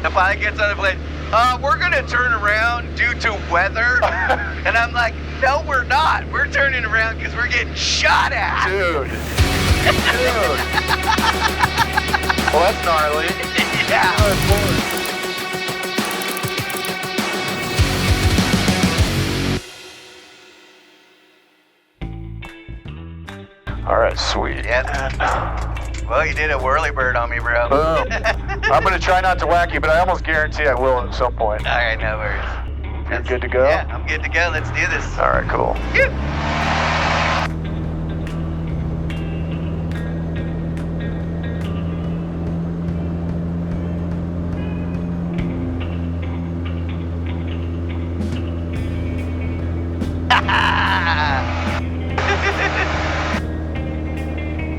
The pilot gets on the plane. We're gonna turn around due to weather. And I'm like, no, we're not. We're turning around because we're getting shot at. Dude. Well, that's gnarly. Yeah. All right, sweet. Yeah. Well, you did a whirly bird on me, bro. Boom. I'm going to try not to whack you, but I almost guarantee I will at some point. All right, no worries. You're good to go? Yeah, I'm good to go. Let's do this. All right, cool.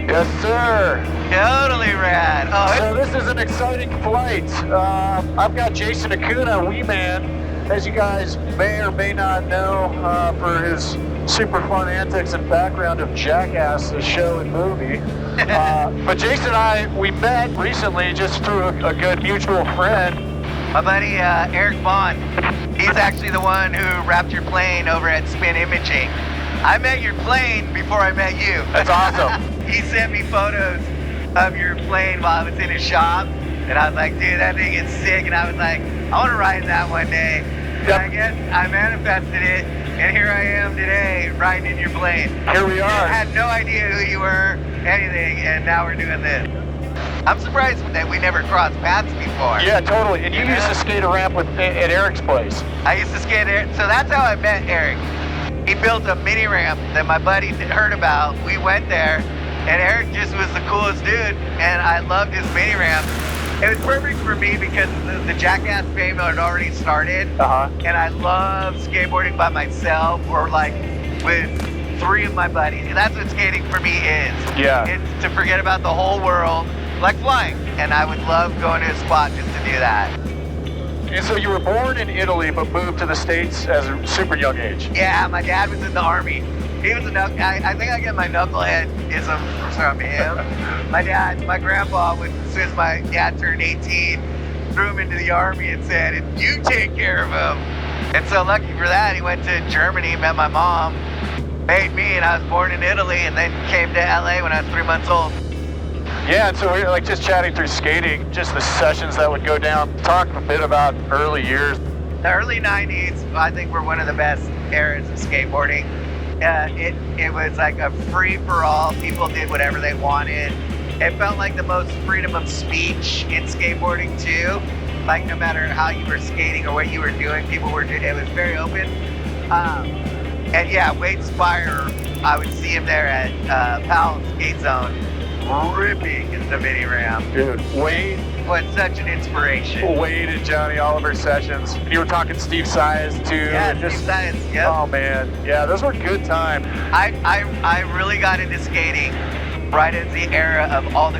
Yes, sir. Totally rad. Oh, So this is an exciting flight. I've got Jason Acuña, Wee Man, as you guys may or may not know, for his super fun antics and background of Jackass, the show and movie. But Jason and I, we met recently just through a good mutual friend. my buddy Eric Bond. He's actually the one who wrapped your plane over at Spin Imaging. I met your plane before I met you. That's awesome. He sent me photos of your plane while I was in his shop, and I was like, dude, that thing is sick. And I was like, I want to ride that one day. And Yep. I guess I manifested it, and here I am today riding in your plane. Here we I are. had no idea who you were, anything, and now we're doing this. I'm surprised that we never crossed paths before. Yeah, totally. And you used to skate a ramp at Eric's place. I used to skate there, so that's how I met Eric. He built a mini ramp that my buddy heard about. We went there, and Eric just was the coolest dude, and I loved his mini ramp. It was perfect for me because the Jackass fame had already started, and I love skateboarding by myself or like with 3 of my buddies. And that's what skating for me is. Yeah. It's to forget about the whole world, like flying, and I would love going to a spot just to do that. And so you were born in Italy, but moved to the States as a super young age. Yeah, my dad was in the Army. He was I think I get my knuckleheadism from him. My grandpa, as soon as my dad turned 18, threw him into the Army and said, you take care of him. And so lucky for that, he went to Germany, met my mom, made me, and I was born in Italy, and then came to LA when I was 3 months old. Yeah, and so we were like just chatting through skating, just the sessions that would go down. Talk a bit about early years. The early 90s, I think, were one of the best eras of skateboarding. It was like a free-for-all. People did whatever they wanted. It felt like the most freedom of speech in skateboarding, too. Like, no matter how you were skating or what you were doing, it was very open. And yeah, Wade Spire, I would see him there at Powell Skate Zone, ripping the mini ramp. Dude, Wade Was such an inspiration. Wade and Johnny Oliver sessions. You were talking Steve Sias too. Yeah, Steve Sias, yep. Oh man, yeah, those were good times. I really got into skating right at the era of all the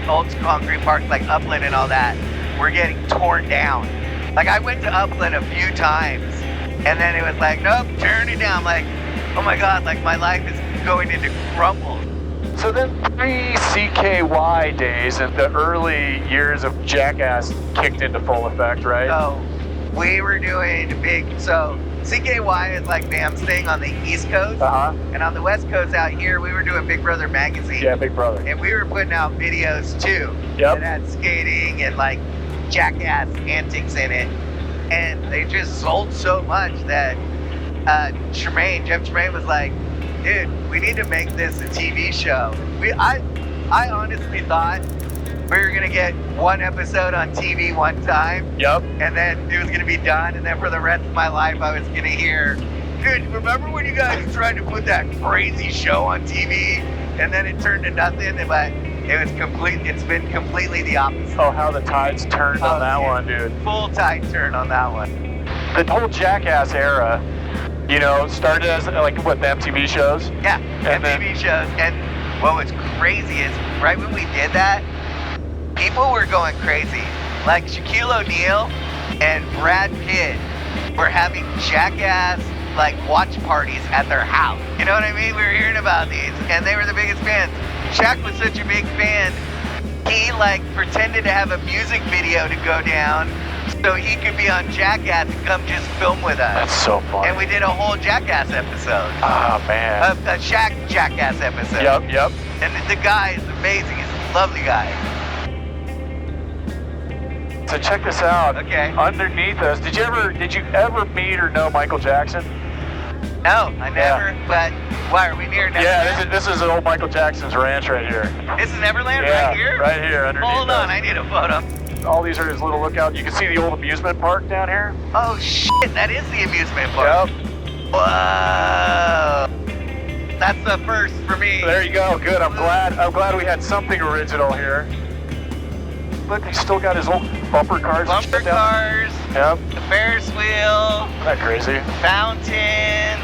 old concrete parks like Upland and all that were getting torn down. Like I went to Upland a few times and then it was like, nope, turn it down. Like, oh my God, like my life is going into crumble. So then pre-CKY days and the early years of Jackass kicked into full effect, right? So we were doing so CKY is like Bam's thing on the East Coast. And on the West Coast out here, we were doing Big Brother magazine. Yeah, Big Brother. And we were putting out videos too. Yep. That had skating and like Jackass antics in it. And they just sold so much that Jeff Tremaine was like, dude, we need to make this a TV show. I honestly thought we were gonna get one episode on TV one time. Yep. And then it was gonna be done, and then for the rest of my life I was gonna hear, dude, remember when you guys tried to put that crazy show on TV and then it turned to nothing? But it's been completely the opposite. Oh, how the tides turned on that one, dude. Full tide turn on that one. The whole Jackass era, you know, started as like what, the MTV shows? Yeah, And MTV shows. And what was crazy is right when we did that, people were going crazy. Like Shaquille O'Neal and Brad Pitt were having Jackass like watch parties at their house. You know what I mean? We were hearing about these and they were the biggest fans. Shaq was such a big fan he like pretended to have a music video to go down so he could be on Jackass and come just film with us. That's so funny. And we did a whole Jackass episode. Oh, man. A Jackass episode. Yep. And the guy is amazing. He's a lovely guy. So check this out. Okay. Underneath us, did you ever meet or know Michael Jackson? No, I never. But why are we near Neverland? Yeah, this is old Michael Jackson's ranch right here. This is Neverland Yeah, right here? right here underneath Hold on, us. I need a photo. All these are his little lookout. You can see the old amusement park down here. Oh shit, that is the amusement park. Yep. Whoa. That's the first for me. There you go. Good. I'm glad we had something original here. Look, he's still got his old bumper cars. and Bumper shit down cars, there. Yep. the Ferris wheel, Isn't that crazy? fountain.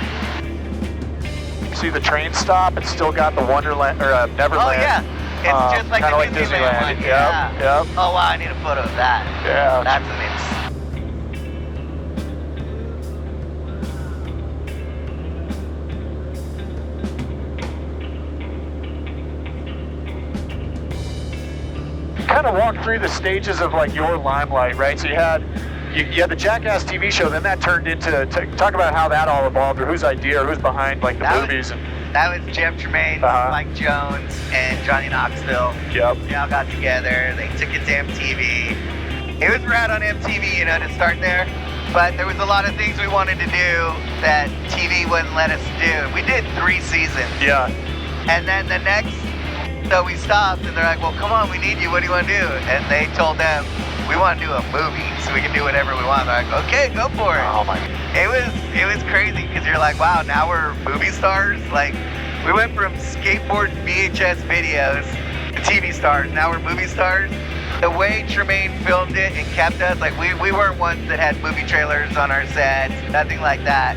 See the train stop? It's still got the Wonderland or Neverland. Oh yeah, it's just like kinda the like Disneyland one. Yeah. Yep. Oh wow, I need a photo of that. Yeah. That's amazing. Kind of walk through the stages of like your limelight, right? So you had the Jackass TV show, then that turned into talk about how that all evolved, or whose idea, or who's behind like the movies. That was Jeff Tremaine, Mike Jones, and Johnny Knoxville. Yep. They all got together. They took it to MTV. It was rad on MTV, to start there. But there was a lot of things we wanted to do that TV wouldn't let us do. We did 3 seasons. Yeah. And then the next, so we stopped, and they're like, well, come on, we need you. What do you want to do? And they told them, we want to do a movie, so we can do whatever we want. They're like, okay, go for it. Oh my God. It was crazy, because you're like, wow, now we're movie stars. Like, we went from skateboard VHS videos to TV stars. Now we're movie stars. The way Tremaine filmed it and kept us, like we weren't ones that had movie trailers on our sets, nothing like that.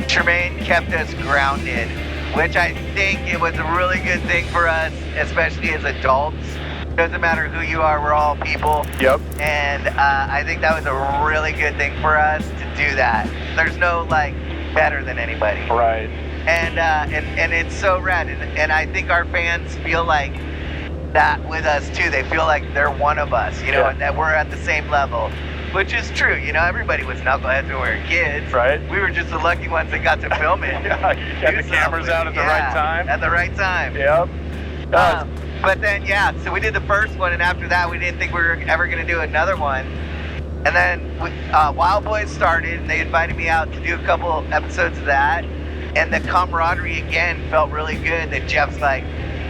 Tremaine kept us grounded, which I think it was a really good thing for us, especially as adults. Doesn't matter who you are, we're all people. Yep. And I think that was a really good thing for us to do that. There's no like better than anybody. Right. And it's so rad. And I think our fans feel like that with us too. They feel like they're one of us, Yeah. and that we're at the same level, which is true. Everybody was knuckleheads when we were kids. Right. We were just the lucky ones that got to film it. Yeah, you had the cameras out at the right time. At the right time. Yep. But then, so we did the first one, and after that, we didn't think we were ever going to do another one. And then Wild Boys started, and they invited me out to do a couple episodes of that. And the camaraderie again felt really good. That Jeff's like,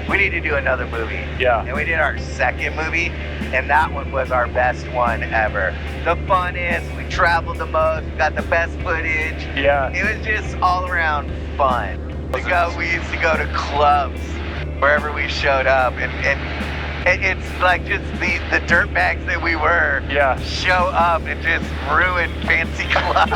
we need to do another movie. Yeah. And we did our second movie, and that one was our best one ever. The funnest, we traveled the most, we got the best footage. Yeah. It was just all around fun. We used to go to clubs wherever we showed up, and it's like just the dirtbags that we were show up and just ruin fancy clubs.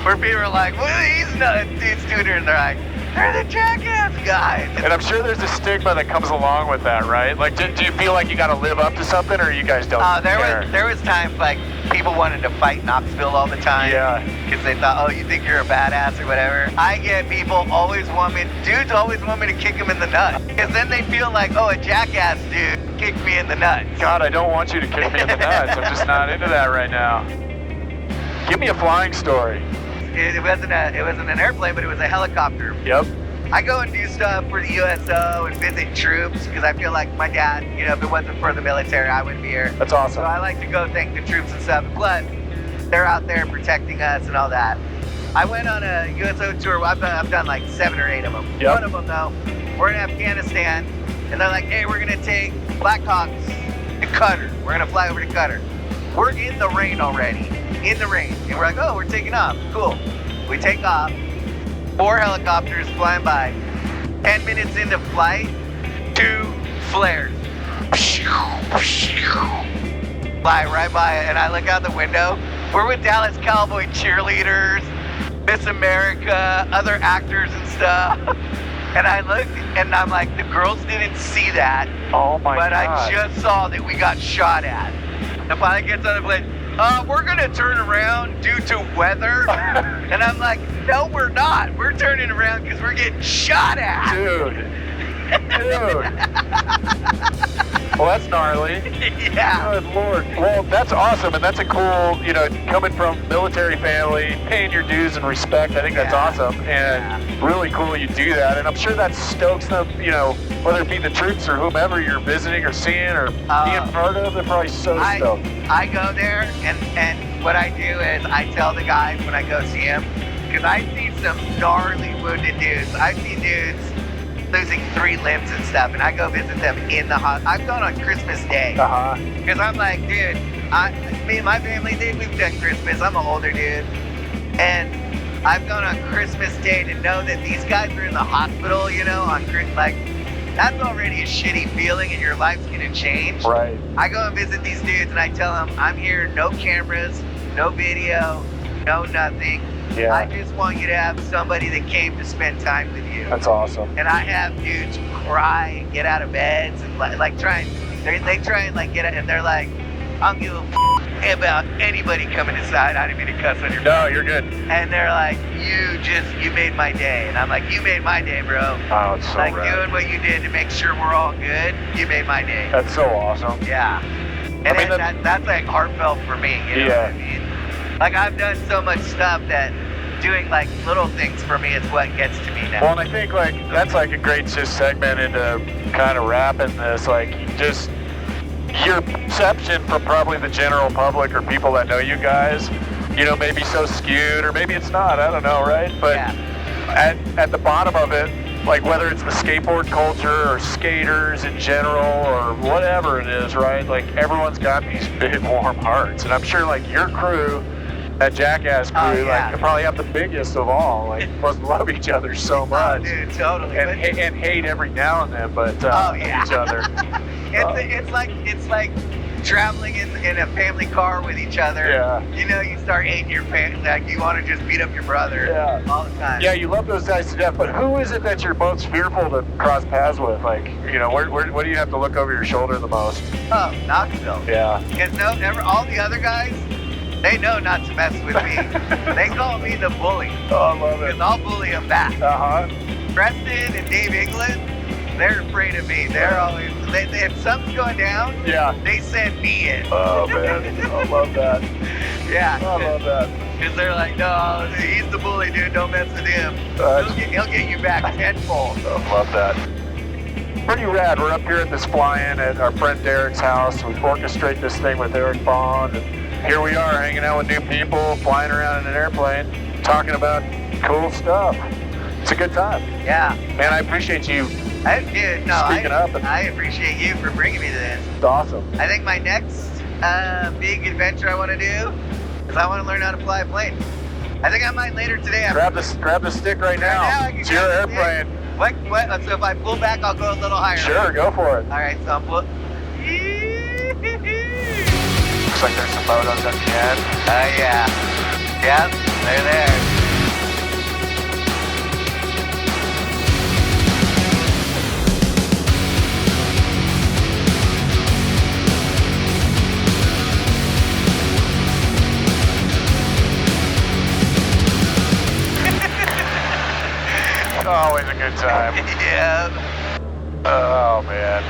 Where people are like, what are these nuts dudes doing here? And they're like, they're the Jackass guys. And I'm sure there's a stigma that comes along with that, right? Like, do you feel like you got to live up to something, or you guys don't care? There was times like people wanted to fight Knoxville all the time. Yeah. Because they thought, oh, you think you're a badass or whatever. I get dudes always want me to kick them in the nuts. Because then they feel like, oh, a Jackass dude kicked me in the nuts. God, I don't want you to kick me in the nuts. I'm just not into that right now. Give me a flying story. It wasn't an airplane, but it was a helicopter. Yep. I go and do stuff for the USO and visit troops because I feel like my dad, if it wasn't for the military, I wouldn't be here. That's awesome. So I like to go thank the troops and stuff. Plus, they're out there protecting us and all that. I went on a USO tour. I've done like 7 or 8 of them. Yep. One of them, though, we're in Afghanistan, and they're like, hey, we're going to take Blackhawks to Qatar. We're going to fly over to Qatar. We're in the rain already. In the rain. And we're like, oh, we're taking off. Cool. We take off. 4 helicopters flying by. 10 minutes into flight, 2 flares. Fly right by it. And I look out the window. We're with Dallas Cowboy cheerleaders, Miss America, other actors and stuff. And I looked, and I'm like, the girls didn't see that. Oh my God. But I just saw that we got shot at. The pilot gets on the plane. We're going to turn around due to weather. And I'm like, no, we're not. We're turning around because we're getting shot at. Dude. Well, that's gnarly. Yeah. Good Lord. Well, that's awesome, and that's a cool, coming from military family, paying your dues and respect. I think that's awesome, and really cool you do that. And I'm sure that stokes them, whether it be the troops or whomever you're visiting or seeing or being part of. They're probably so stoked. I go there, and what I do is I tell the guys when I go see them, because I see some gnarly wounded dudes. I've seen dudes losing 3 limbs and stuff, and I go visit them in the hospital. I've gone on Christmas Day. Because I'm like, dude, me and my family, dude, we've done Christmas. I'm an older dude. And I've gone on Christmas Day to know that these guys are in the hospital, on Christmas. Like, that's already a shitty feeling, and your life's gonna change. Right. I go and visit these dudes, and I tell them, I'm here, no cameras, no video, no nothing. Yeah. I just want you to have somebody that came to spend time with you. That's awesome. And I have dudes cry and get out of beds and like try and they try and like get out, and they're like, I don't give a about anybody coming inside. I didn't mean to cuss on your phone. No, you're good. And they're like, you made my day. And I'm like, you made my day, bro. Oh, it's so like rad. doing what you did to make sure we're all good. You made my day. That's so awesome. Yeah. And that's like heartfelt for me. You know what I mean? Like, I've done so much stuff that doing like little things for me is what gets to me now. Well, and I think that's like a great just segment into kind of wrapping this. Like, just your perception from probably the general public or people that know you guys, maybe so skewed, or maybe it's not. I don't know, right? But at the bottom of it, like whether it's the skateboard culture or skaters in general or whatever it is, right? Like, everyone's got these big warm hearts, and I'm sure like your crew. That Jackass crew, like, probably have the biggest of all. Like, must love each other so much. Oh, dude, totally. And hate every now and then, but each other. It's like traveling in a family car with each other. Yeah. You start hating your family. Like, you want to just beat up your brother all the time. Yeah, you love those guys to death. But who is it that you're most fearful to cross paths with? Like, where do you have to look over your shoulder the most? Oh, Knoxville. Yeah. Because all the other guys, they know not to mess with me. They call me the bully. Oh, I love it. Because I'll bully them back. Preston and Dave England, they're afraid of me. They're always, if something's going down, they send me in. Oh, man. I love that. Yeah. I love that. Because they're like, no, he's the bully, dude. Don't mess with him. He'll get you back tenfold. I love that. Pretty rad. We're up here at this fly-in at our friend Derek's house. We orchestrate this thing with Eric Bond, and here we are hanging out with new people, flying around in an airplane, talking about cool stuff. It's a good time. Yeah. Man, I appreciate you speaking up. I appreciate you for bringing me to this. It's awesome. I think my next big adventure I want to do is I want to learn how to fly a plane. I think I might later today. Grab the stick right now. It's your airplane. What? So if I pull back, I'll go a little higher. Sure, go for it. All right, so I'm Looks like there's some photos at the end. Oh, yeah. Yep, they're there. Always a good time. Yep. Oh, man.